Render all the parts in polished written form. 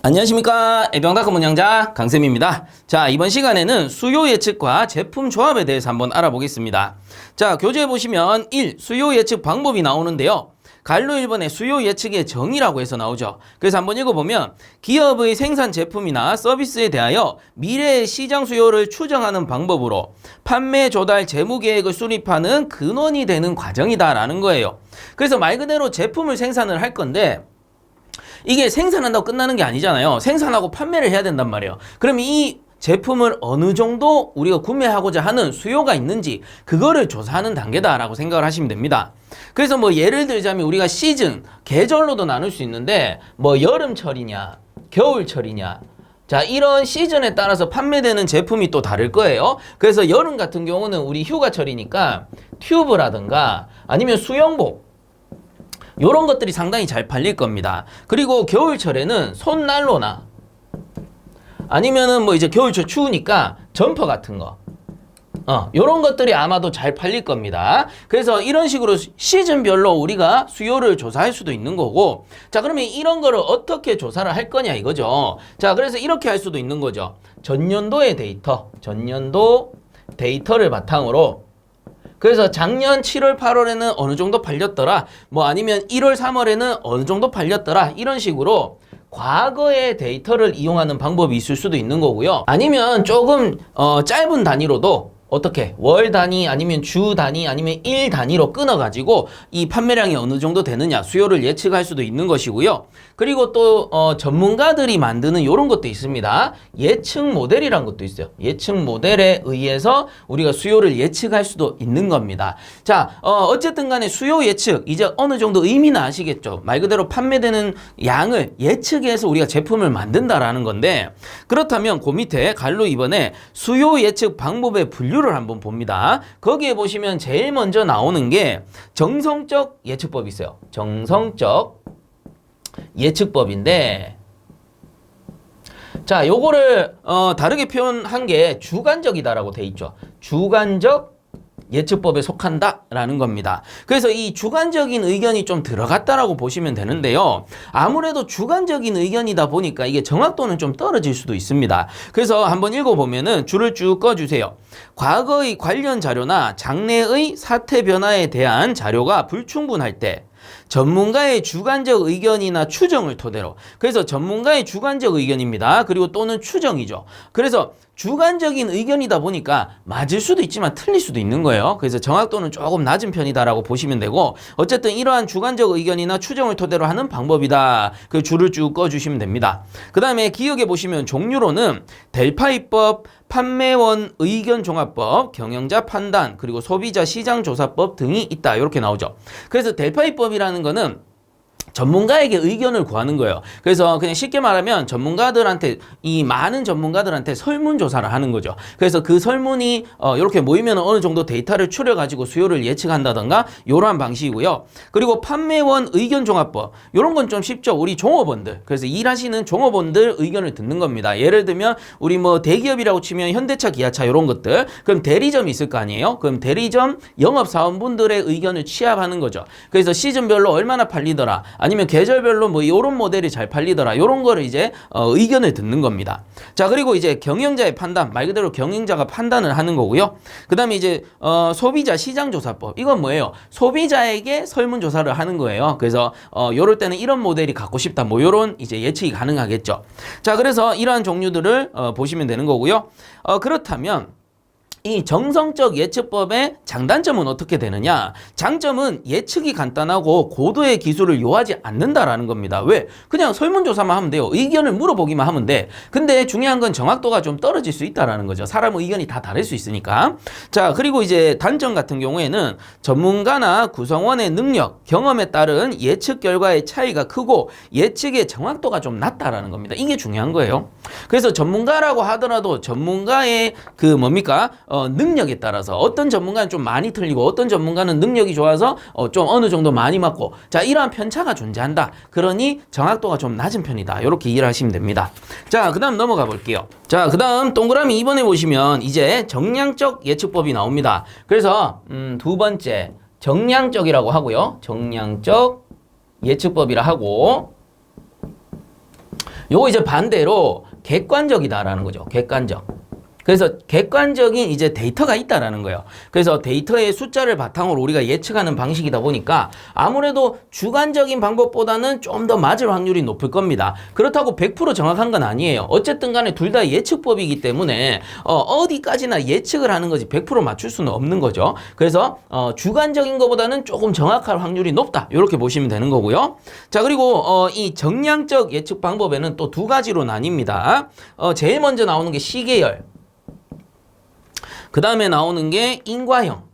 안녕하십니까. 애병다크 문양자 강쌤입니다. 자, 이번 시간에는 수요 예측과 제품 조합에 대해서 한번 알아보겠습니다. 자, 교재에 보시면 1. 수요 예측 방법이 나오는데요. 갈로 1번에 수요 예측의 정의라고 해서 나오죠. 그래서 한번 읽어보면 기업의 생산 제품이나 서비스에 대하여 미래의 시장 수요를 추정하는 방법으로 판매 조달 재무 계획을 수립하는 근원이 되는 과정이다라는 거예요. 그래서 말 그대로 제품을 생산을 할 건데 이게 생산한다고 끝나는 게 아니잖아요. 생산하고 판매를 해야 된단 말이에요. 그럼 이 제품을 어느 정도 우리가 구매하고자 하는 수요가 있는지 그거를 조사하는 단계다라고 생각을 하시면 됩니다. 그래서 뭐 예를 들자면 우리가 시즌, 계절로도 나눌 수 있는데 뭐 여름철이냐, 겨울철이냐, 자, 이런 시즌에 따라서 판매되는 제품이 또 다를 거예요. 그래서 여름 같은 경우는 우리 휴가철이니까 튜브라든가 아니면 수영복 요런 것들이 상당히 잘 팔릴 겁니다. 그리고 겨울철에는 손난로나 아니면은 뭐 이제 겨울철 추우니까 점퍼 같은 거 요런 것들이 아마도 잘 팔릴 겁니다. 그래서 이런 식으로 시즌별로 우리가 수요를 조사할 수도 있는 거고, 자, 그러면 이런 거를 어떻게 조사를 할 거냐 이거죠. 자, 그래서 이렇게 할 수도 있는 거죠. 전년도의 데이터, 전년도 데이터를 바탕으로 그래서 작년 7월, 8월에는 어느 정도 팔렸더라. 뭐 아니면 1월, 3월에는 어느 정도 팔렸더라. 이런 식으로 과거의 데이터를 이용하는 방법이 있을 수도 있는 거고요. 아니면 조금 짧은 단위로도 어떻게 월 단위 아니면 주 단위 아니면 일 단위로 끊어가지고 이 판매량이 어느 정도 되느냐 수요를 예측할 수도 있는 것이고요. 그리고 또 전문가들이 만드는 이런 것도 있습니다. 예측 모델이란 것도 있어요. 예측 모델에 의해서 우리가 수요를 예측할 수도 있는 겁니다. 자, 어쨌든 간에 수요 예측 이제 어느 정도 의미는 아시겠죠. 말 그대로 판매되는 양을 예측해서 우리가 제품을 만든다라는 건데, 그렇다면 그 밑에 갈로 2번에 수요 예측 방법의 분류 를 한번 봅니다. 거기에 보시면 제일 먼저 나오는 게 정성적 예측법이 있어요. 정성적 예측법인데, 자, 요거를 다르게 표현한 게 주관적이다라고 돼 있죠. 주관적 예측법에 속한다라는 겁니다. 그래서 이 주관적인 의견이 좀 들어갔다라고 보시면 되는데요. 아무래도 주관적인 의견이다 보니까 이게 정확도는 좀 떨어질 수도 있습니다. 그래서 한번 읽어보면은 줄을 쭉 꺼주세요. 과거의 관련 자료나 장래의 사태 변화에 대한 자료가 불충분할 때 전문가의 주관적 의견이나 추정을 토대로, 그래서 전문가의 주관적 의견입니다. 그리고 또는 추정이죠. 그래서 주관적인 의견이다 보니까 맞을 수도 있지만 틀릴 수도 있는 거예요. 그래서 정확도는 조금 낮은 편이다라고 보시면 되고, 어쨌든 이러한 주관적 의견이나 추정을 토대로 하는 방법이다. 그 줄을 쭉 꺼주시면 됩니다. 그 다음에 기억해 보시면 종류로는 델파이법, 판매원 의견 종합법, 경영자 판단, 그리고 소비자 시장 조사법 등이 있다. 이렇게 나오죠. 그래서 델파이법이라는 거는 전문가에게 의견을 구하는 거예요. 그래서 그냥 쉽게 말하면 전문가들한테, 이 많은 전문가들한테 설문조사를 하는 거죠. 그래서 그 설문이 이렇게 모이면 어느 정도 데이터를 추려가지고 수요를 예측한다던가 이러한 방식이고요. 그리고 판매원 의견 종합법, 이런 건 좀 쉽죠. 우리 종업원들, 그래서 일하시는 종업원들 의견을 듣는 겁니다. 예를 들면 우리 뭐 대기업이라고 치면 현대차, 기아차 이런 것들, 그럼 대리점이 있을 거 아니에요. 그럼 대리점 영업사원분들의 의견을 취합하는 거죠. 그래서 시즌별로 얼마나 팔리더라, 아니면 계절별로 뭐 이런 모델이 잘 팔리더라, 이런 거를 이제 의견을 듣는 겁니다. 자, 그리고 이제 경영자의 판단, 말 그대로 경영자가 판단을 하는 거고요. 그 다음에 이제 소비자 시장조사법, 이건 뭐예요? 소비자에게 설문조사를 하는 거예요. 그래서 요럴 때는 이런 모델이 갖고 싶다, 뭐 요런 이제 예측이 가능하겠죠. 자, 그래서 이러한 종류들을 보시면 되는 거고요. 그렇다면 이 정성적 예측법의 장단점은 어떻게 되느냐? 장점은 예측이 간단하고 고도의 기술을 요하지 않는다라는 겁니다. 왜? 그냥 설문조사만 하면 돼요. 의견을 물어보기만 하면 돼. 근데 중요한 건 정확도가 좀 떨어질 수 있다라는 거죠. 사람 의견이 다 다를 수 있으니까. 자, 그리고 이제 단점 같은 경우에는 전문가나 구성원의 능력, 경험에 따른 예측 결과의 차이가 크고 예측의 정확도가 좀 낮다라는 겁니다. 이게 중요한 거예요. 그래서 전문가라고 하더라도 전문가의 그 뭡니까? 능력에 따라서 어떤 전문가는 좀 많이 틀리고 어떤 전문가는 능력이 좋아서 좀 어느 정도 많이 맞고, 자, 이러한 편차가 존재한다. 그러니 정확도가 좀 낮은 편이다. 이렇게 이해를 하시면 됩니다. 자, 그 다음 넘어가 볼게요. 자, 그 다음 동그라미 2번에 보시면 이제 정량적 예측법이 나옵니다. 그래서 두 번째 정량적이라고 하고요. 정량적 예측법이라 하고, 요거 이제 반대로 객관적이다라는 거죠. 객관적. 그래서 객관적인 이제 데이터가 있다라는 거예요. 그래서 데이터의 숫자를 바탕으로 우리가 예측하는 방식이다 보니까 아무래도 주관적인 방법보다는 좀 더 맞을 확률이 높을 겁니다. 그렇다고 100% 정확한 건 아니에요. 어쨌든 간에 둘 다 예측법이기 때문에 어디까지나 예측을 하는 거지 100% 맞출 수는 없는 거죠. 그래서 주관적인 것보다는 조금 정확할 확률이 높다. 이렇게 보시면 되는 거고요. 자, 그리고 이 정량적 예측 방법에는 또 두 가지로 나뉩니다. 제일 먼저 나오는 게 시계열. 그 다음에 나오는 게 인과형.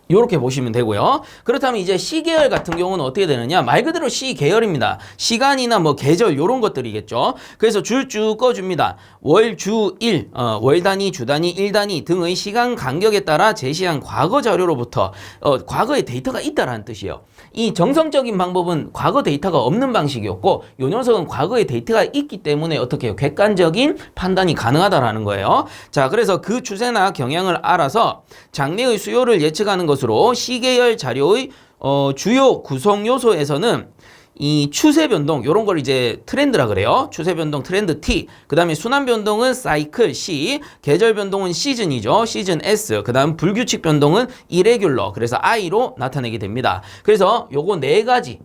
이렇게 보시면 되고요. 그렇다면 이제 시계열 같은 경우는 어떻게 되느냐? 말 그대로 시계열입니다. 시간이나 뭐 계절 이런 것들이겠죠. 그래서 줄 쭉 꺼줍니다. 월, 주, 일, 월 단위, 주 단위, 일 단위 등의 시간 간격에 따라 제시한 과거 자료로부터 과거의 데이터가 있다라는 뜻이에요. 이 정성적인 방법은 과거 데이터가 없는 방식이었고 요 녀석은 과거의 데이터가 있기 때문에 어떻게 해요? 객관적인 판단이 가능하다라는 거예요. 자, 그래서 그 추세나 경향을 알아서 장래의 수요를 예측하는 것으로 시계열 자료의 주요 구성 요소에서는 이 추세 변동 요런 걸 이제 트렌드라 그래요. 추세 변동 트렌드 T. 그다음에 순환 변동은 사이클 C. 계절 변동은 시즌이죠. 시즌 S. 그다음 불규칙 변동은 이레귤러. 그래서 I로 나타내게 됩니다. 그래서 요거 네 가지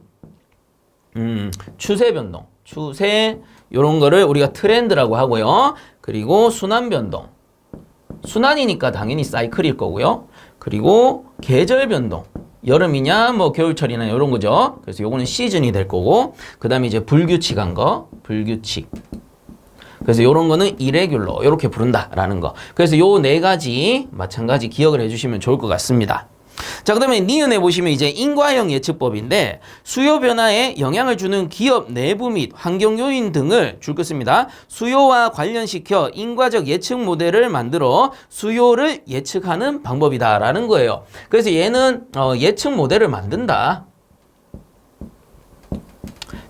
추세 변동, 추세 요런 거를 우리가 트렌드라고 하고요. 그리고 순환 변동. 순환이니까 당연히 사이클일 거고요. 그리고 계절 변동. 여름이냐 뭐 겨울철이나 이런 거죠. 그래서 요거는 시즌이 될 거고 그 다음에 이제 불규칙한 거 불규칙. 그래서 요런 거는 이레귤러 이렇게 부른다라는 거. 그래서 요 네 가지 마찬가지 기억을 해주시면 좋을 것 같습니다. 자, 그 다음에 니은에 보시면 이제 인과형 예측법인데 수요 변화에 영향을 주는 기업 내부 및 환경 요인 등을 줄 것입니다. 수요와 관련시켜 인과적 예측 모델을 만들어 수요를 예측하는 방법이다라는 거예요. 그래서 얘는 예측 모델을 만든다.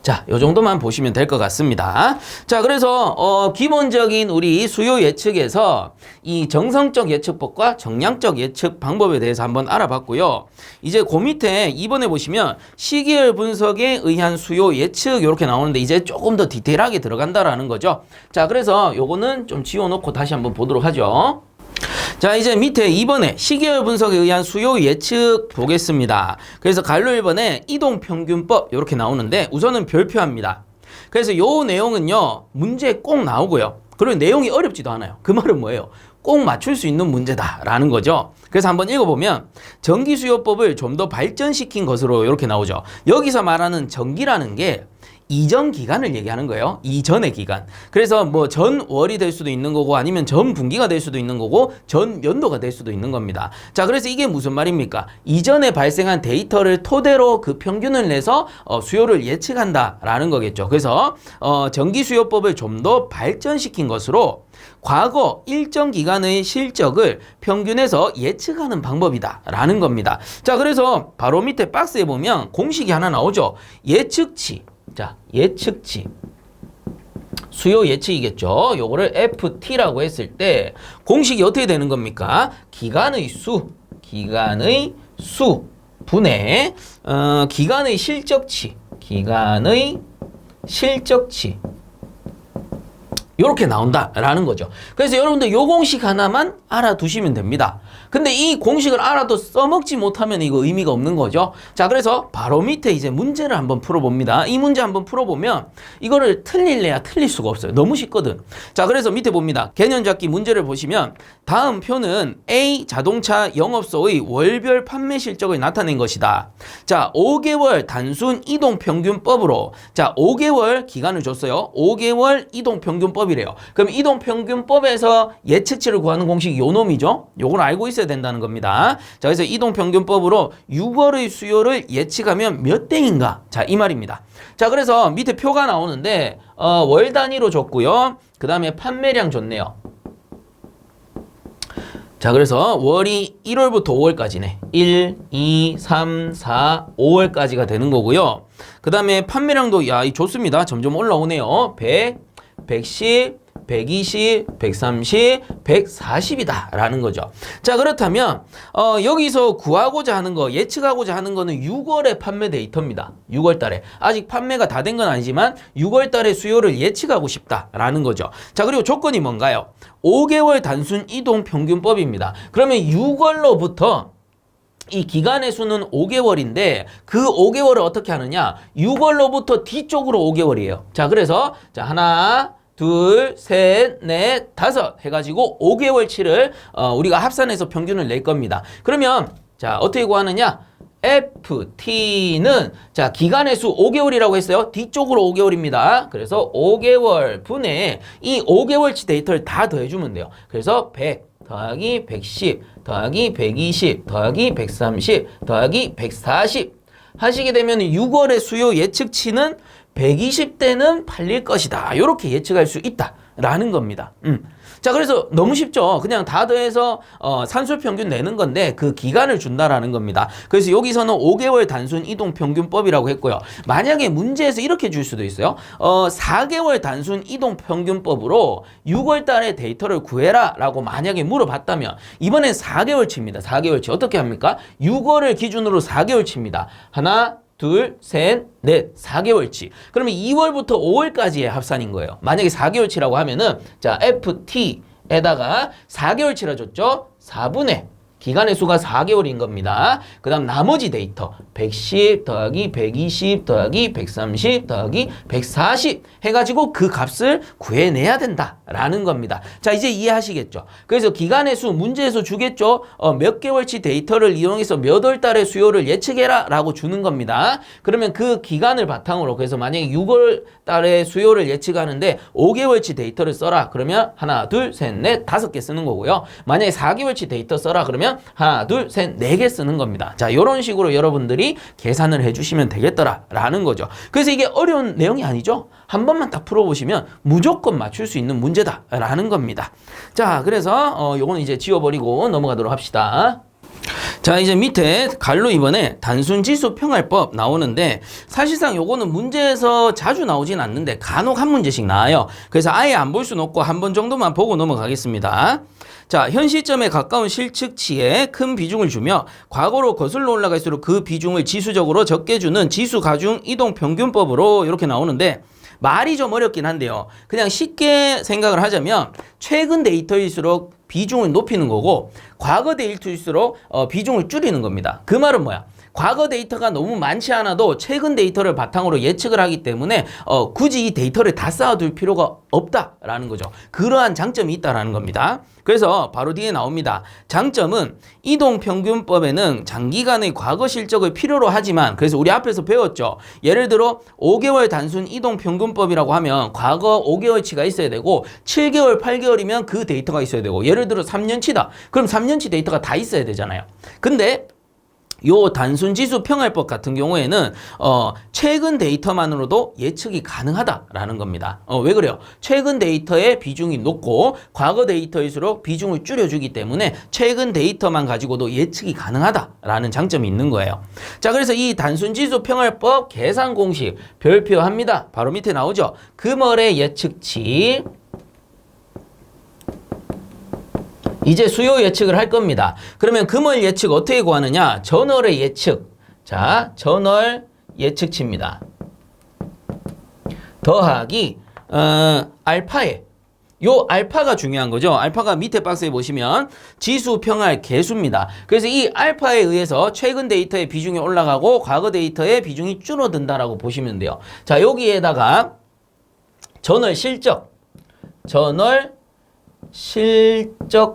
자, 요 정도만 보시면 될 것 같습니다. 자, 그래서 기본적인 우리 수요 예측에서 이 정성적 예측법과 정량적 예측 방법에 대해서 한번 알아봤고요. 이제 그 밑에 2번에 보시면 시계열 분석에 의한 수요 예측 이렇게 나오는데 이제 조금 더 디테일하게 들어간다라는 거죠. 자, 그래서 요거는 좀 지워놓고 다시 한번 보도록 하죠. 자, 이제 밑에 2번에 시계열 분석에 의한 수요 예측 보겠습니다. 그래서 가로 1번에 이동평균법 이렇게 나오는데 우선은 별표합니다. 그래서 요 내용은요 문제에 꼭 나오고요. 그리고 내용이 어렵지도 않아요. 그 말은 뭐예요? 꼭 맞출 수 있는 문제다라는 거죠. 그래서 한번 읽어보면 전기수요법을 좀 더 발전시킨 것으로 이렇게 나오죠. 여기서 말하는 전기라는 게 이전 기간을 얘기하는 거예요. 이전의 기간. 그래서 뭐 전 월이 될 수도 있는 거고 아니면 전 분기가 될 수도 있는 거고 전 연도가 될 수도 있는 겁니다. 자, 그래서 이게 무슨 말입니까? 이전에 발생한 데이터를 토대로 그 평균을 내서 수요를 예측한다라는 거겠죠. 그래서 전기수요법을 좀 더 발전시킨 것으로 과거 일정 기간의 실적을 평균해서 예측하는 방법이다라는 겁니다. 자, 그래서 바로 밑에 박스에 보면 공식이 하나 나오죠. 예측치. 자, 예측치. 수요 예측이겠죠. 요거를 FT라고 했을 때 공식이 어떻게 되는 겁니까? 기간의 수 분의 기간의 실적치. 이렇게 나온다라는 거죠. 그래서 여러분들 요 공식 하나만 알아두시면 됩니다. 근데 이 공식을 알아도 써먹지 못하면 이거 의미가 없는 거죠. 자, 그래서 바로 밑에 이제 문제를 한번 풀어봅니다. 이 문제 한번 풀어보면 이거를 틀릴래야 틀릴 수가 없어요. 너무 쉽거든. 자, 그래서 밑에 봅니다. 개념 잡기 문제를 보시면 다음 표는 A 자동차 영업소의 월별 판매 실적을 나타낸 것이다. 자, 5개월 단순 이동평균법으로 자 5개월 기간을 줬어요. 5개월 이동평균법이래요. 그럼 이동평균법에서 예측치를 구하는 공식이 요 놈이죠. 요걸 알고 있어야 된다는 겁니다. 자, 그래서 이동평균법으로 6월의 수요를 예측하면 몇 대인가? 자, 이 말입니다. 자, 그래서 밑에 표가 나오는데 월 단위로 줬고요. 그 다음에 판매량 줬네요. 자, 그래서 월이 1월부터 5월까지네. 1, 2, 3, 4, 5월까지가 되는 거고요. 그 다음에 판매량도 야, 이 좋습니다. 점점 올라오네요. 100, 110, 120, 130, 140이다 라는 거죠. 자, 그렇다면 여기서 구하고자 하는 거, 예측하고자 하는 거는 6월의 판매 데이터입니다. 6월 달에. 아직 판매가 다 된 건 아니지만 6월 달에 수요를 예측하고 싶다라는 거죠. 자, 그리고 조건이 뭔가요? 5개월 단순 이동 평균법입니다. 그러면 6월로부터 이 기간의 수는 5개월인데 그 5개월을 어떻게 하느냐? 6월로부터 뒤쪽으로 5개월이에요. 자, 그래서 자, 하나, 둘, 셋, 넷, 다섯 해가지고 5개월치를 우리가 합산해서 평균을 낼 겁니다. 그러면 자, 어떻게 구하느냐? FT는 자, 기간의 수 5개월이라고 했어요. 뒤쪽으로 5개월입니다. 그래서 5개월 분의 이 5개월치 데이터를 다 더해주면 돼요. 그래서 100 더하기 110 더하기 120 더하기 130 더하기 140 하시게 되면 6월의 수요 예측치는 120대는 팔릴 것이다. 이렇게 예측할 수 있다라는 겁니다. 자, 그래서 너무 쉽죠. 그냥 다 더해서 산술 평균 내는 건데 그 기간을 준다라는 겁니다. 그래서 여기서는 5개월 단순 이동 평균법이라고 했고요. 만약에 문제에서 이렇게 줄 수도 있어요. 4개월 단순 이동 평균법으로 6월 달에 데이터를 구해라 라고 만약에 물어봤다면 이번엔 4개월치입니다. 4개월치. 어떻게 합니까? 6월을 기준으로 4개월치입니다. 하나, 둘, 셋, 넷, 4개월치. 그러면 2월부터 5월까지의 합산인 거예요. 만약에 4개월치라고 하면은, 자, FT에다가 4개월치라 줬죠? 4분의 기간의 수가 4개월인 겁니다. 그 다음 나머지 데이터 110 더하기 120 더하기 130 더하기 140 해가지고 그 값을 구해내야 된다라는 겁니다. 자, 이제 이해하시겠죠? 그래서 기간의 수 문제에서 주겠죠? 몇 개월치 데이터를 이용해서 몇 월 달의 수요를 예측해라 라고 주는 겁니다. 그러면 그 기간을 바탕으로 그래서 만약에 6월 달의 수요를 예측하는데 5개월치 데이터를 써라. 그러면 하나, 둘, 셋, 넷, 5개 쓰는 거고요. 만약에 4개월치 데이터 써라. 그러면 하나, 둘, 셋, 4개 쓰는 겁니다. 자, 이런 식으로 여러분들이 계산을 해주시면 되겠더라라는 거죠. 그래서 이게 어려운 내용이 아니죠. 한 번만 딱 풀어보시면 무조건 맞출 수 있는 문제다라는 겁니다. 자, 그래서 요거는 이제 지워버리고 넘어가도록 합시다. 자, 이제 밑에 갈로 이번에 단순지수 평할법 나오는데 사실상 요거는 문제에서 자주 나오진 않는데 간혹 한 문제씩 나와요. 그래서 아예 안 볼 수는 없고 한 번 정도만 보고 넘어가겠습니다. 자, 현 시점에 가까운 실측치에 큰 비중을 주며 과거로 거슬러 올라갈수록 그 비중을 지수적으로 적게 주는 지수 가중 이동 평균법으로 이렇게 나오는데 말이 좀 어렵긴 한데요. 그냥 쉽게 생각을 하자면 최근 데이터일수록 비중을 높이는 거고 과거 데이터일수록 비중을 줄이는 겁니다. 그 말은 뭐야? 과거 데이터가 너무 많지 않아도 최근 데이터를 바탕으로 예측을 하기 때문에 굳이 이 데이터를 다 쌓아둘 필요가 없다라는 거죠. 그러한 장점이 있다라는 겁니다. 그래서 바로 뒤에 나옵니다. 장점은 이동평균법에는 장기간의 과거 실적을 필요로 하지만 그래서 우리 앞에서 배웠죠. 예를 들어 5개월 단순 이동평균법이라고 하면 과거 5개월치가 있어야 되고 7개월, 8개월이면 그 데이터가 있어야 되고 예를 들어 3년치다. 그럼 3년치 데이터가 다 있어야 되잖아요. 근데 요 단순지수 평할법 같은 경우에는 최근 데이터만으로도 예측이 가능하다라는 겁니다. 왜 그래요? 최근 데이터의 비중이 높고 과거 데이터일수록 비중을 줄여주기 때문에 최근 데이터만 가지고도 예측이 가능하다라는 장점이 있는 거예요. 자, 그래서 이 단순지수 평할법 계산 공식 별표합니다. 바로 밑에 나오죠. 금월의 예측치 이제 수요 예측을 할 겁니다. 그러면 금월 예측 어떻게 구하느냐? 전월의 예측. 자, 전월 예측치입니다. 더하기 알파에 요 알파가 중요한 거죠. 알파가 밑에 박스에 보시면 지수 평할 개수입니다. 그래서 이 알파에 의해서 최근 데이터의 비중이 올라가고 과거 데이터의 비중이 줄어든다라고 보시면 돼요. 자, 여기에다가 전월 실적. 전월 실적치가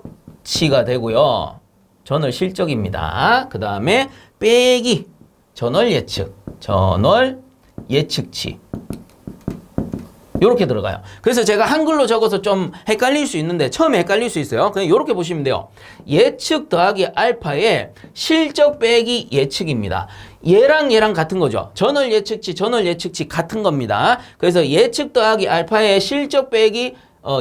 되고요. 전월 실적입니다. 그 다음에 빼기 전월 예측. 전월 예측치. 요렇게 들어가요. 그래서 제가 한글로 적어서 좀 헷갈릴 수 있는데 처음에 헷갈릴 수 있어요. 그냥 요렇게 보시면 돼요. 예측 더하기 알파의 실적 빼기 예측입니다. 얘랑 같은 거죠. 전월 예측치, 전월 예측치 같은 겁니다. 그래서 예측 더하기 알파의 실적 빼기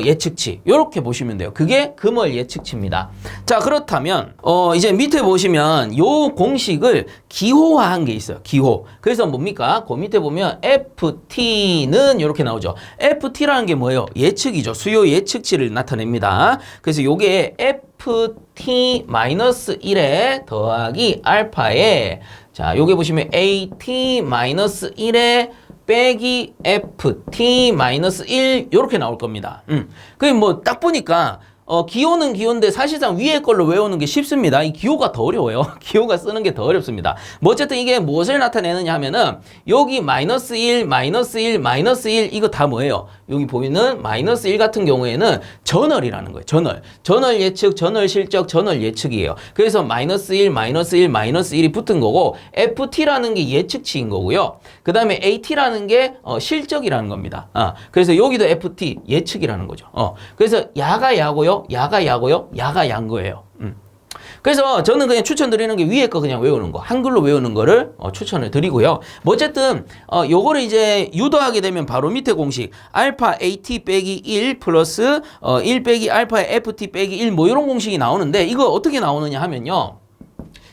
예측치 이렇게 보시면 돼요. 그게 금월 예측치입니다. 자, 그렇다면 이제 밑에 보시면 요 공식을 기호화한 게 있어요. 기호. 그래서 뭡니까? 그 밑에 보면 FT는 이렇게 나오죠. FT라는 게 뭐예요? 예측이죠. 수요 예측치를 나타냅니다. 그래서 요게 FT-1에 더하기 알파에, 자, 요게 보시면 AT-1에 빼기 FT-1 이렇게 나올 겁니다. 그게 뭐 딱 보니까 기호는 기호인데 사실상 위에 걸로 외우는 게 쉽습니다. 이 기호가 더 어려워요. 기호가 쓰는 게 더 어렵습니다. 뭐 어쨌든 이게 무엇을 나타내느냐 하면은 여기 마이너스 1, 마이너스 1, 마이너스 1 이거 다 뭐예요? 여기 보이는 마이너스 1 같은 경우에는 전월이라는 거예요. 전월. 전월 예측, 전월 실적, 전월 예측이에요. 그래서 마이너스 1, 마이너스 1, 마이너스 1이 붙은 거고 FT라는 게 예측치인 거고요. 그 다음에 AT라는 게 실적이라는 겁니다. 그래서 여기도 FT 예측이라는 거죠. 그래서 야가 야고요. 야가 야고요. 야가 양 거예요. 그래서 저는 그냥 추천드리는 게 위에 거 그냥 외우는 거, 한글로 외우는 거를 추천을 드리고요. 뭐 어쨌든 요거를 이제 유도하게 되면 바로 밑에 공식 알파 AT 빼기 1 플러스 1 빼기 알파 FT 빼기 1 뭐 이런 공식이 나오는데 이거 어떻게 나오느냐 하면요.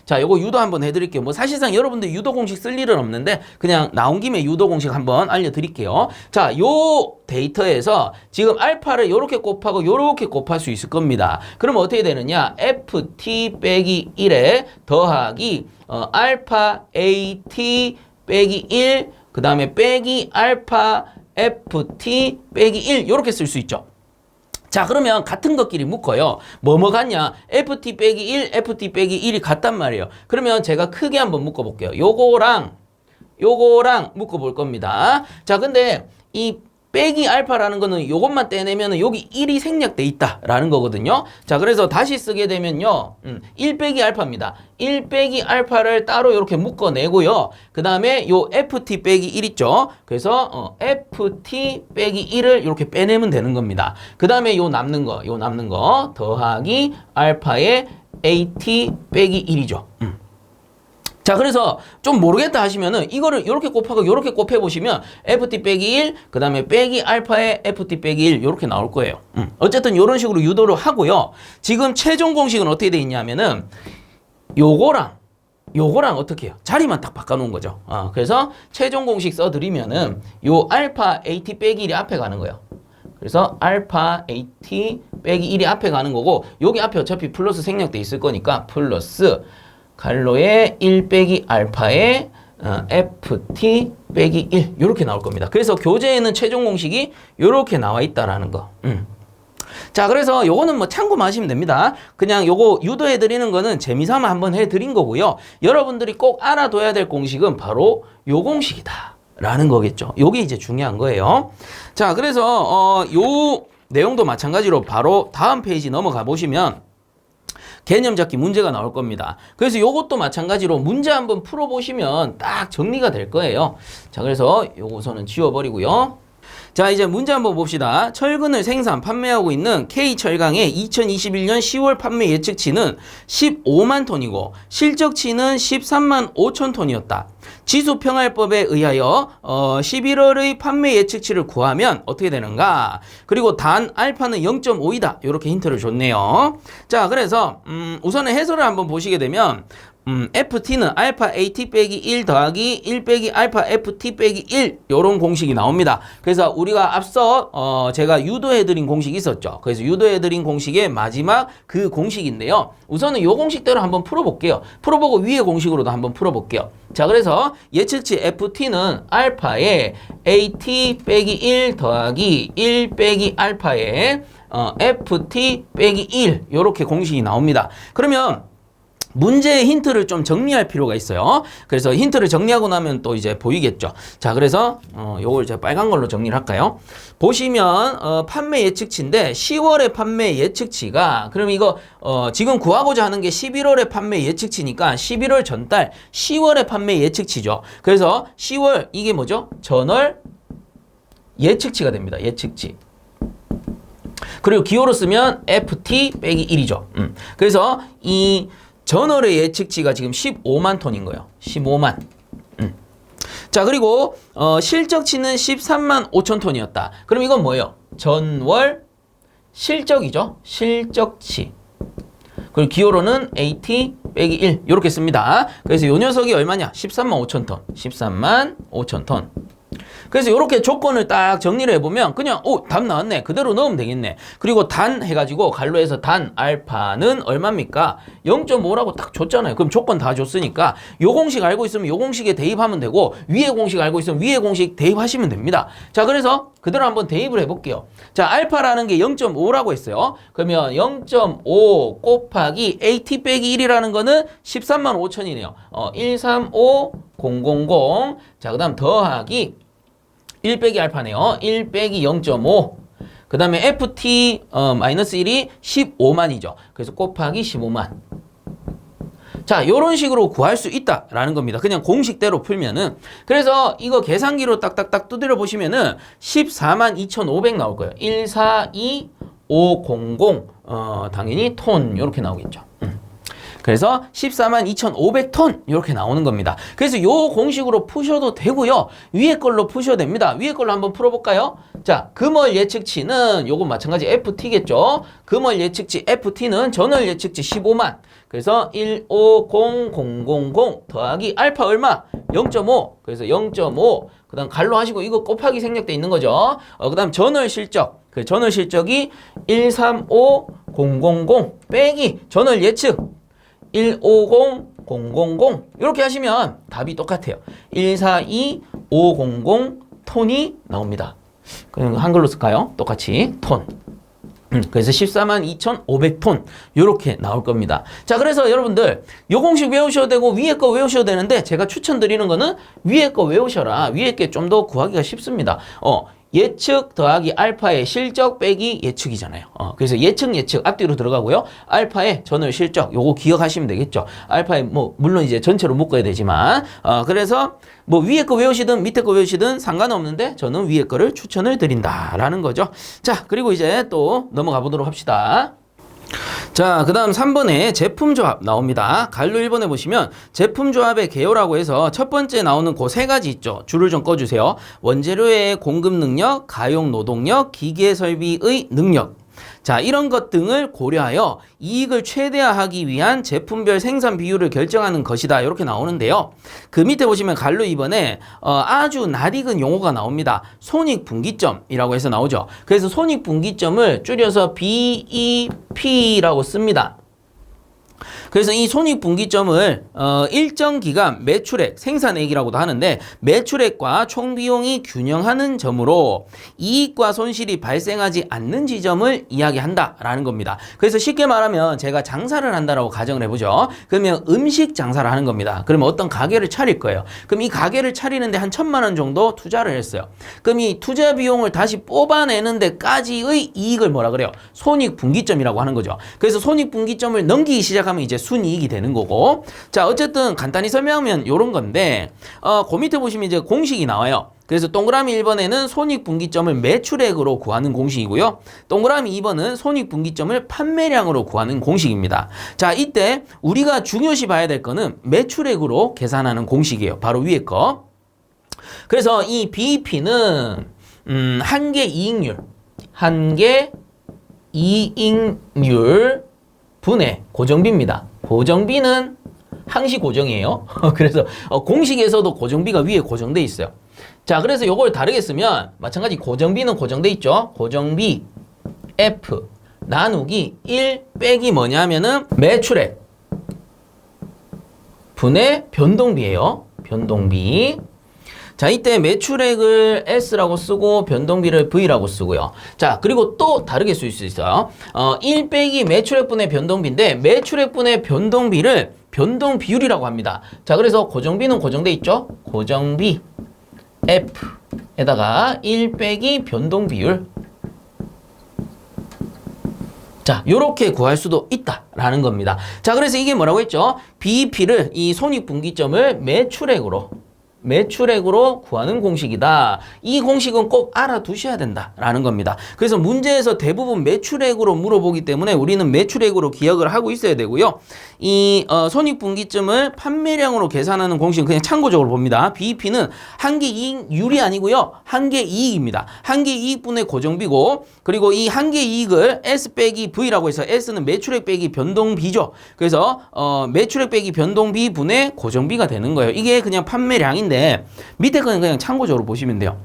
자, 요거 유도 한번 해드릴게요. 뭐 사실상 여러분들 유도 공식 쓸 일은 없는데 그냥 나온 김에 유도 공식 한번 알려드릴게요. 자, 요 데이터에서 지금 알파를 요렇게 곱하고 요렇게 곱할 수 있을 겁니다. 그러면 어떻게 되느냐? FT 빼기 1에 더하기 알파 AT 빼기 1 그 다음에 빼기 알파 FT 빼기 1 요렇게 쓸 수 있죠. 자, 그러면 같은 것끼리 묶어요. 뭐 같냐? FT 빼기 1, FT 빼기 1이 같단 말이에요. 그러면 제가 크게 한번 묶어볼게요. 요거랑 묶어볼 겁니다. 자, 근데 이 빼기 알파라는 거는 요것만 떼내면 여기 1이 생략돼 있다라는 거거든요. 자, 그래서 다시 쓰게 되면요. 1 빼기 알파입니다. 1 빼기 알파를 따로 이렇게 묶어내고요. 그 다음에 요 FT 빼기 1 있죠. 그래서 FT 빼기 1을 이렇게 빼내면 되는 겁니다. 그 다음에 요 남는 거 더하기 알파의 AT 빼기 1이죠. 자, 그래서 좀 모르겠다 하시면은 이거를 이렇게 곱하고 이렇게 곱해 보시면 FT 빼기 1, 그 다음에 빼기 알파의 FT 빼기 1 이렇게 나올 거예요. 어쨌든 이런 식으로 유도를 하고요. 지금 최종 공식은 어떻게 돼 있냐면은 요거랑 어떻게 해요? 자리만 딱 바꿔놓은 거죠. 그래서 최종 공식 써드리면은 요 알파 AT 빼기 1이 앞에 가는 거예요. 그래서 알파 AT 빼기 1이 앞에 가는 거고 여기 앞에 어차피 플러스 생략돼 있을 거니까 플러스 갈로에 1 빼기 알파에 FT 빼기 1 이렇게 나올 겁니다. 그래서 교재에는 최종 공식이 이렇게 나와 있다라는 거. 자, 그래서 요거는 뭐 참고만 하시면 됩니다. 그냥 요거 유도해 드리는 거는 재미삼아 한번 해 드린 거고요. 여러분들이 꼭 알아둬야 될 공식은 바로 요 공식이다 라는 거겠죠. 요게 이제 중요한 거예요. 자, 그래서 요 내용도 마찬가지로 바로 다음 페이지 넘어가 보시면 개념 잡기 문제가 나올 겁니다. 그래서 요것도 마찬가지로 문제 한번 풀어보시면 딱 정리가 될 거예요. 자, 그래서 요거 우선은 지워버리고요. 자, 이제 문제 한번 봅시다. 철근을 생산, 판매하고 있는 K철강의 2021년 10월 판매 예측치는 15만 톤이고 실적치는 13만 5천 톤이었다. 지수평할법에 의하여 11월의 판매 예측치를 구하면 어떻게 되는가? 그리고 단 알파는 0.5이다. 이렇게 힌트를 줬네요. 자, 그래서 우선은 해설을 한번 보시게 되면 FT는 알파 AT 빼기 1 더하기 1 빼기 알파 FT 빼기 1 요런 공식이 나옵니다. 그래서 우리가 앞서 제가 유도해드린 공식이 있었죠. 그래서 유도해드린 공식의 마지막 그 공식인데요. 우선은 요 공식대로 한번 풀어볼게요. 풀어보고 위에 공식으로도 한번 풀어볼게요. 자, 그래서 예측치 FT는 알파에 AT 빼기 1 더하기 1 빼기 알파에 FT 빼기 1 요렇게 공식이 나옵니다. 그러면 문제의 힌트를 좀 정리할 필요가 있어요. 그래서 힌트를 정리하고 나면 또 이제 보이겠죠. 자, 그래서 요걸 제가 빨간 걸로 정리를 할까요? 보시면 판매 예측치인데 10월의 판매 예측치가 그럼 이거 지금 구하고자 하는 게 11월의 판매 예측치니까 11월 전달 10월의 판매 예측치죠. 그래서 10월 이게 뭐죠? 전월 예측치가 됩니다. 예측치. 그리고 기호로 쓰면 FT 빼기 1이죠. 그래서 이 전월의 예측치가 지금 15만 톤인 거예요. 15만. 자, 그리고 실적치는 13만 5천 톤이었다. 그럼 이건 뭐예요? 전월 실적이죠. 실적치. 그리고 기호로는 AT 빼기 1 이렇게 씁니다. 그래서 이 녀석이 얼마냐? 13만 5천 톤. 13만 5천 톤. 그래서 이렇게 조건을 딱 정리를 해보면 그냥 답 나왔네. 그대로 넣으면 되겠네. 그리고 단 해가지고 갈로에서 단 알파는 얼마입니까? 0.5라고 딱 줬잖아요. 그럼 조건 다 줬으니까 요 공식 알고 있으면 요 공식에 대입하면 되고 위에 공식 알고 있으면 위에 공식 대입하시면 됩니다. 자, 그래서 그대로 한번 대입을 해볼게요. 자, 알파라는 게 0.5라고 했어요. 그러면 0.5 곱하기 AT 빼기 1이라는 거는 13만 5천이네요. 135000. 자, 그 다음 더하기 1 빼기 알파네요. 1 빼기 0.5. 그 다음에 FT 마이너스 1이 15만이죠. 그래서 곱하기 15만. 자, 요런 식으로 구할 수 있다라는 겁니다. 그냥 공식대로 풀면은. 그래서 이거 계산기로 딱딱딱 두드려 보시면은 14만 2,500 나올 거예요. 142500 당연히 톤 요렇게 나오겠죠. 그래서 14만 2,500톤 이렇게 나오는 겁니다. 그래서 요 공식으로 푸셔도 되고요. 위에 걸로 푸셔도 됩니다. 위에 걸로 한번 풀어볼까요? 자, 금월 예측치는 요거 마찬가지 FT겠죠. 금월 예측치 FT는 전월 예측치 15만. 그래서 150000 더하기 알파 얼마? 0.5. 그래서 0.5. 그 다음 갈로 하시고 이거 곱하기 생략돼 있는 거죠. 그 다음 전월 실적. 그 전월 실적이 150000 빼기 전월 예측. 150000 이렇게 하시면 답이 똑같아요. 142500 톤이 나옵니다. 그냥 한글로 쓸까요? 똑같이 톤. 그래서 142,500톤 이렇게 나올 겁니다. 자, 그래서 여러분들 요 공식 외우셔도 되고 위에 거 외우셔도 되는데 제가 추천드리는 거는 위에 거 외우셔라. 위에 게 좀 더 구하기가 쉽습니다. 예측 더하기 알파의 실적 빼기 예측이잖아요. 그래서 예측 앞뒤로 들어가고요. 알파의 전월 실적 요거 기억하시면 되겠죠. 알파의 물론 이제 전체로 묶어야 되지만 그래서 위에 거 외우시든 밑에 거 외우시든 상관없는데 저는 위에 거를 추천을 드린다라는 거죠. 자, 그리고 이제 또 넘어가 보도록 합시다. 자, 그 다음 3번에 제품조합 나옵니다. 갈로 1번에 보시면 제품조합의 개요라고 해서 첫 번째 나오는 그 세 가지 있죠. 줄을 좀 꺼주세요. 원재료의 공급 능력, 가용 노동력, 기계 설비의 능력. 자, 이런 것 등을 고려하여 이익을 최대화하기 위한 제품별 생산 비율을 결정하는 것이다. 이렇게 나오는데요. 그 밑에 보시면 갈로 2번에 아주 낯익은 용어가 나옵니다. 손익분기점이라고 해서 나오죠. 그래서 손익분기점을 줄여서 BEP라고 씁니다. 그래서 이 손익분기점을 일정 기간 매출액, 생산액이라고도 하는데 매출액과 총비용이 균형하는 점으로 이익과 손실이 발생하지 않는 지점을 이야기한다라는 겁니다. 그래서 쉽게 말하면 제가 장사를 한다라고 가정을 해보죠. 그러면 음식 장사를 하는 겁니다. 그러면 어떤 가게를 차릴 거예요. 그럼 이 가게를 차리는데 한 1,000만 원 정도 투자를 했어요. 그럼 이 투자 비용을 다시 뽑아내는 데까지의 이익을 뭐라 그래요? 손익분기점이라고 하는 거죠. 그래서 손익분기점을 넘기기 시작하면 이제 순이익이 되는 거고. 자, 어쨌든 간단히 설명하면 요런 건데 그 밑에 보시면 이제 공식이 나와요. 그래서 동그라미 1번에는 손익분기점을 매출액으로 구하는 공식이고요. 동그라미 2번은 손익분기점을 판매량으로 구하는 공식입니다. 자, 이때 우리가 중요시 봐야 될 거는 매출액으로 계산하는 공식이에요. 바로 위에 거. 그래서 이 BEP는 한계 이익률, 한계 이익률 분의 고정비입니다. 고정비는 항시 고정이에요. 그래서 공식에서도 고정비가 위에 고정돼 있어요. 자, 그래서 요걸 다르게 쓰면 마찬가지 고정비는 고정돼 있죠. 고정비 F 나누기 1 빼기 뭐냐면은 매출액 분의 변동비예요. 변동비. 자, 이때 매출액을 S라고 쓰고 변동비를 V라고 쓰고요. 자, 그리고 또 다르게 쓸 수 있어요. 1 빼기 매출액분의 변동비인데 매출액분의 변동비를 변동 비율이라고 합니다. 자, 그래서 고정비는 고정돼 있죠. 고정비 F에다가 1 빼기 변동 비율. 자, 요렇게 구할 수도 있다라는 겁니다. 자, 그래서 이게 뭐라고 했죠? BEP를 이 손익분기점을 매출액으로 매출액으로 구하는 공식이다. 이 공식은 꼭 알아두셔야 된다라는 겁니다. 그래서 문제에서 대부분 매출액으로 물어보기 때문에 우리는 매출액으로 기억을 하고 있어야 되고요. 이 손익분기점을 판매량으로 계산하는 공식은 그냥 참고적으로 봅니다. BEP는 한계이익률이 아니고요. 한계이익입니다. 한계이익분의 고정비고, 그리고 이 한계이익을 S 빼기 V라고 해서 S는 매출액 빼기 변동비죠. 그래서 매출액 빼기 변동비 분의 고정비가 되는 거예요. 이게 그냥 판매량인데 밑에 거는 그냥 참고적으로 보시면 돼요.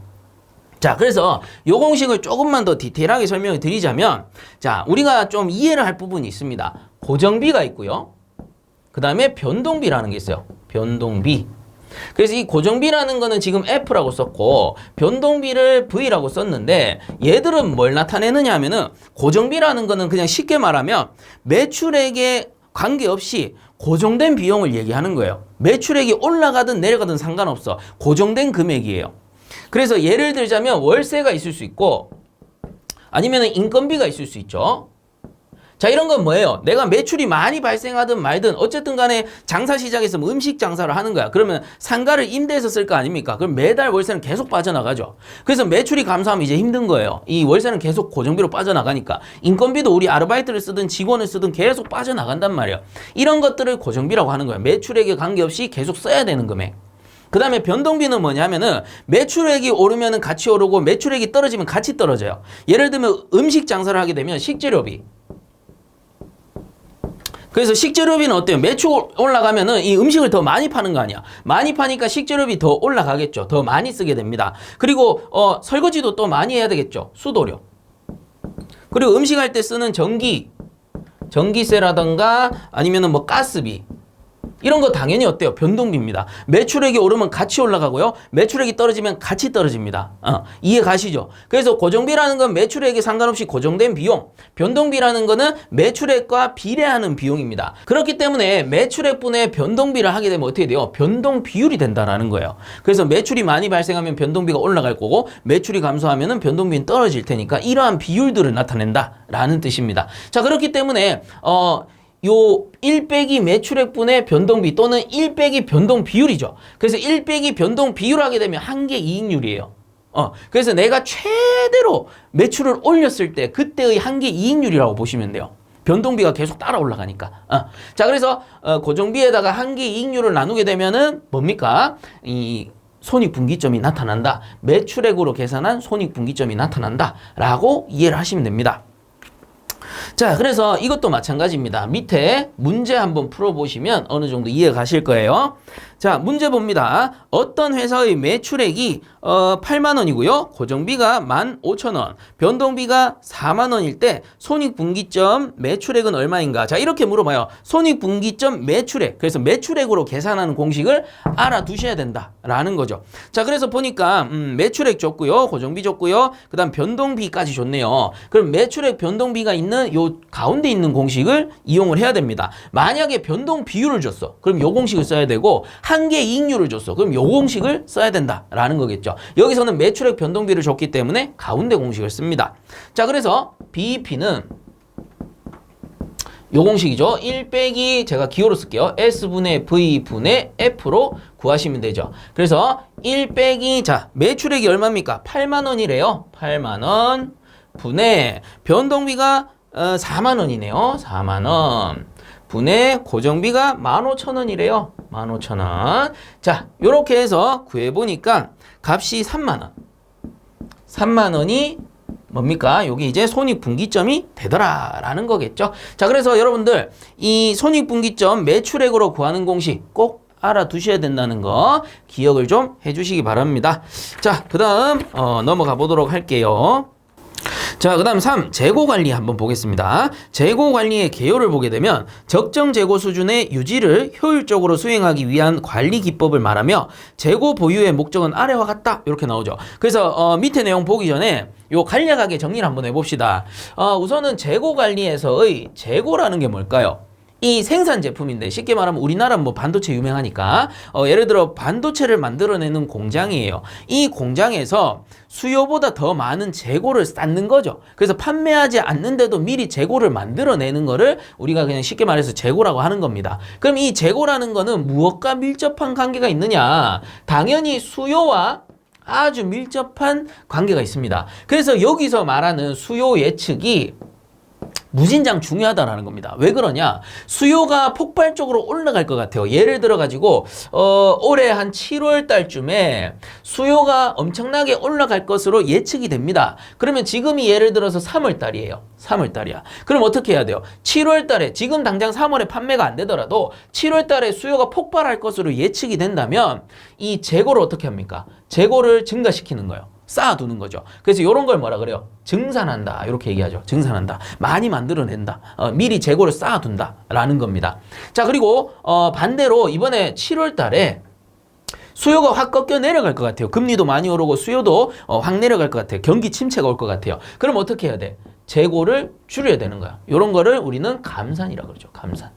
자, 그래서 요 공식을 조금만 더 디테일하게 설명을 드리자면, 자, 우리가 좀 이해를 할 부분이 있습니다. 고정비가 있고요. 그 다음에 변동비라는 게 있어요. 변동비. 그래서 이 고정비라는 거는 지금 F라고 썼고 변동비를 V라고 썼는데, 얘들은 뭘 나타내느냐 하면은, 고정비라는 거는 그냥 쉽게 말하면 매출액에 관계없이 고정된 비용을 얘기하는 거예요. 매출액이 올라가든 내려가든 상관없어. 고정된 금액이에요. 그래서 예를 들자면 월세가 있을 수 있고, 아니면 인건비가 있을 수 있죠. 자, 이런 건 뭐예요? 내가 매출이 많이 발생하든 말든 어쨌든 간에 장사 시작해서 음식 장사를 하는 거야. 그러면 상가를 임대해서 쓸 거 아닙니까? 그럼 매달 월세는 계속 빠져나가죠. 그래서 매출이 감소하면 이제 힘든 거예요. 이 월세는 계속 고정비로 빠져나가니까. 인건비도 우리 아르바이트를 쓰든 직원을 쓰든 계속 빠져나간단 말이에요. 이런 것들을 고정비라고 하는 거예요. 매출액에 관계없이 계속 써야 되는 금액. 그 다음에 변동비는 뭐냐면은, 매출액이 오르면은 같이 오르고 매출액이 떨어지면 같이 떨어져요. 예를 들면 음식 장사를 하게 되면 식재료비. 그래서 식재료비는 어때요? 매출 올라가면은 이 음식을 더 많이 파는 거 아니야. 많이 파니까 식재료비 더 올라가겠죠. 더 많이 쓰게 됩니다. 그리고 설거지도 또 많이 해야 되겠죠. 수도료. 그리고 음식할 때 쓰는 전기세라던가 아니면은 뭐 가스비. 이런 거 당연히 어때요? 변동비입니다. 매출액이 오르면 같이 올라가고요. 매출액이 떨어지면 같이 떨어집니다. 이해 가시죠? 그래서 고정비라는 건 매출액에 상관없이 고정된 비용, 변동비라는 거는 매출액과 비례하는 비용입니다. 그렇기 때문에 매출액분의 변동비를 하게 되면 어떻게 돼요? 변동 비율이 된다라는 거예요. 그래서 매출이 많이 발생하면 변동비가 올라갈 거고, 매출이 감소하면 변동비는 떨어질 테니까 이러한 비율들을 나타낸다라는 뜻입니다. 자, 그렇기 때문에 요 1 빼기 매출액분의 변동비 또는 1 빼기 변동 비율이죠. 그래서 1 빼기 변동 비율 하게 되면 한계이익률이에요. 그래서 내가 최대로 매출을 올렸을 때 그때의 한계이익률이라고 보시면 돼요. 변동비가 계속 따라 올라가니까. 자, 그래서 고정비에다가 한계이익률을 나누게 되면은 뭡니까? 이 손익분기점이 나타난다. 매출액으로 계산한 손익분기점이 나타난다 라고 이해를 하시면 됩니다. 자, 그래서 이것도 마찬가지입니다. 밑에 문제 한번 풀어보시면 어느 정도 이해 가실 거예요. 자, 문제 봅니다. 어떤 회사의 매출액이 8만 원이고요. 고정비가 15,000원, 변동비가 4만 원일 때 손익분기점 매출액은 얼마인가? 자, 이렇게 물어봐요. 손익분기점 매출액. 그래서 매출액으로 계산하는 공식을 알아두셔야 된다라는 거죠. 자, 그래서 보니까 매출액 줬고요. 고정비 줬고요. 그 다음 변동비까지 줬네요. 그럼 매출액 변동비가 있는 요 가운데 있는 공식을 이용을 해야 됩니다. 만약에 변동 비율을 줬어. 그럼 요 공식을 써야 되고, 한계이익률을 줬어. 그럼 요 공식을 써야 된다라는 거겠죠. 여기서는 매출액 변동비를 줬기 때문에 가운데 공식을 씁니다. 자, 그래서 BEP는 요 공식이죠. 1 빼기 제가 기호로 쓸게요. S분의 V분의 F로 구하시면 되죠. 그래서 1 빼기, 자, 매출액이 얼마입니까? 8만 원이래요. 8만 원 분의 변동비가 4만 원이네요. 4만 원 분의 고정비가 15,000원이래요. 15,000원. 자, 요렇게 해서 구해보니까 값이 3만 원. 3만 원이 뭡니까? 여기 이제 손익분기점이 되더라라는 거겠죠. 자, 그래서 여러분들 이 손익분기점 매출액으로 구하는 공식 꼭 알아두셔야 된다는 거 기억을 좀 해주시기 바랍니다. 자, 그 다음 넘어가 보도록 할게요. 자, 그 다음 3. 재고관리 한번 보겠습니다. 재고관리의 개요를 보게 되면 적정 재고 수준의 유지를 효율적으로 수행하기 위한 관리 기법을 말하며 재고 보유의 목적은 아래와 같다. 이렇게 나오죠. 그래서 밑에 내용 보기 전에 요 간략하게 정리를 한번 해봅시다. 우선은 재고관리에서의 재고라는 게 뭘까요? 이 생산 제품인데 쉽게 말하면 우리나라는 뭐 반도체 유명하니까 예를 들어 반도체를 만들어내는 공장이에요. 이 공장에서 수요보다 더 많은 재고를 쌓는 거죠. 그래서 판매하지 않는데도 미리 재고를 만들어내는 거를 우리가 그냥 쉽게 말해서 재고라고 하는 겁니다. 그럼 이 재고라는 거는 무엇과 밀접한 관계가 있느냐? 당연히 수요와 아주 밀접한 관계가 있습니다. 그래서 여기서 말하는 수요 예측이 무진장 중요하다라는 겁니다. 왜 그러냐? 수요가 폭발적으로 올라갈 것 같아요. 예를 들어 가지고 올해 한 7월 달쯤에 수요가 엄청나게 올라갈 것으로 예측이 됩니다. 그러면 지금이 예를 들어서 3월 달이에요. 3월 달이야. 그럼 어떻게 해야 돼요? 7월 달에 지금 당장 3월에 판매가 안 되더라도 7월 달에 수요가 폭발할 것으로 예측이 된다면 이 재고를 어떻게 합니까? 재고를 증가시키는 거예요. 쌓아두는 거죠. 그래서 이런 걸 뭐라 그래요? 증산한다. 이렇게 얘기하죠. 증산한다. 많이 만들어낸다. 미리 재고를 쌓아둔다. 라는 겁니다. 자, 그리고 반대로 이번에 7월 달에 수요가 확 꺾여 내려갈 것 같아요. 금리도 많이 오르고 수요도 확 내려갈 것 같아요. 경기 침체가 올 것 같아요. 그럼 어떻게 해야 돼? 재고를 줄여야 되는 거야. 이런 거를 우리는 감산이라고 그러죠. 감산.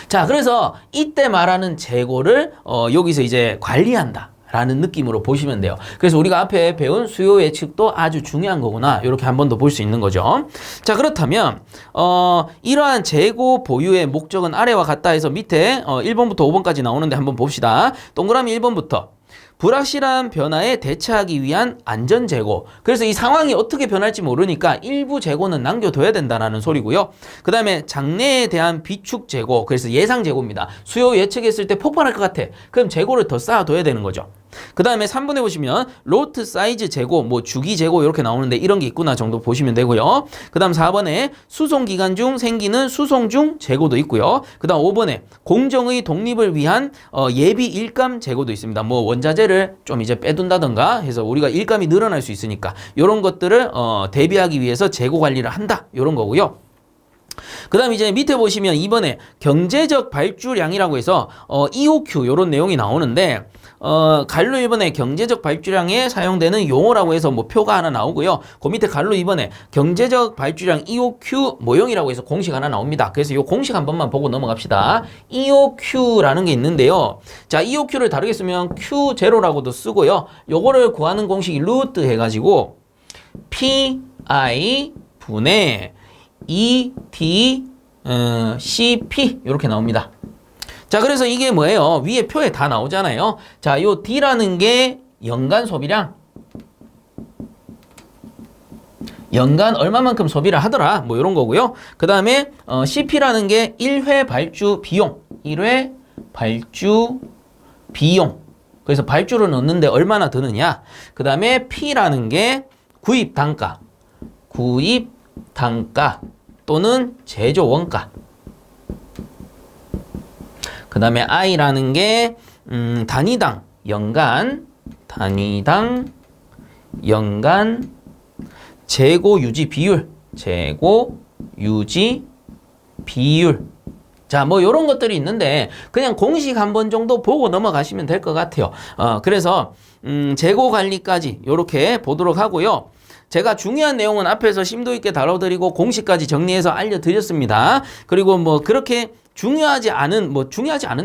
자, 그래서 이때 말하는 재고를 여기서 이제 관리한다. 라는 느낌으로 보시면 돼요. 그래서 우리가 앞에 배운 수요 예측도 아주 중요한 거구나. 이렇게 한 번 더 볼 수 있는 거죠. 자, 그렇다면 이러한 재고 보유의 목적은 아래와 같다 해서 밑에 1번부터 5번까지 나오는데 한번 봅시다. 동그라미 1번부터. 불확실한 변화에 대처하기 위한 안전 재고. 그래서 이 상황이 어떻게 변할지 모르니까 일부 재고는 남겨둬야 된다는 소리고요. 그 다음에 장래에 대한 비축 재고. 그래서 예상 재고입니다. 수요 예측했을 때 폭발할 것 같아. 그럼 재고를 더 쌓아둬야 되는 거죠. 그 다음에 3번에 보시면 로트 사이즈 재고, 뭐 주기 재고 이렇게 나오는데 이런 게 있구나 정도 보시면 되고요. 그 다음 4번에 수송 기간 중 생기는 수송 중 재고도 있고요. 그 다음 5번에 공정의 독립을 위한 예비 일감 재고도 있습니다. 뭐 원자재를 좀 이제 빼둔다던가 해서 우리가 일감이 늘어날 수 있으니까 이런 것들을 대비하기 위해서 재고 관리를 한다. 이런 거고요. 그 다음 이제 밑에 보시면 2번에 경제적 발주량이라고 해서 EOQ 이런 내용이 나오는데 갈로 1번에 경제적 발주량에 사용되는 용어라고 해서 뭐 표가 하나 나오고요. 그 밑에 갈로 2번에 경제적 발주량 EOQ 모형이라고 해서 공식 하나 나옵니다. 그래서 이 공식 한 번만 보고 넘어갑시다. EOQ라는 게 있는데요. 자, EOQ를 다르게 쓰면 Q0라고도 쓰고요. 요거를 구하는 공식이 루트 해가지고 PI 분의 ET CP 이렇게 나옵니다. 자, 그래서 이게 뭐예요? 위에 표에 다 나오잖아요. 자, 요 D라는 게 연간 소비량. 연간 얼마만큼 소비를 하더라. 뭐 이런 거고요. 그 다음에 CP라는 게 1회 발주 비용. 1회 발주 비용. 그래서 발주를 넣는데 얼마나 드느냐. 그 다음에 P라는 게 구입 단가. 구입 단가 또는 제조 원가. 그 다음에 I라는 게 단위당 연간 재고 유지 비율. 재고 유지 비율. 자, 뭐 요런 것들이 있는데 그냥 공식 한 번 정도 보고 넘어가시면 될 것 같아요. 그래서 재고 관리까지 요렇게 보도록 하고요. 제가 중요한 내용은 앞에서 심도 있게 다뤄드리고 공식까지 정리해서 알려드렸습니다. 그리고 뭐 그렇게 중요하지 않은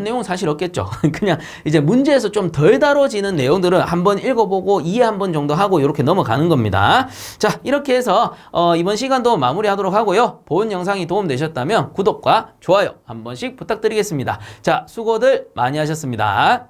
내용은 사실 없겠죠. 그냥 이제 문제에서 좀 덜 다뤄지는 내용들은 한번 읽어보고 이해 한번 정도 하고 이렇게 넘어가는 겁니다. 자, 이렇게 해서 이번 시간도 마무리하도록 하고요. 본 영상이 도움되셨다면 구독과 좋아요 한 번씩 부탁드리겠습니다. 자, 수고들 많이 하셨습니다.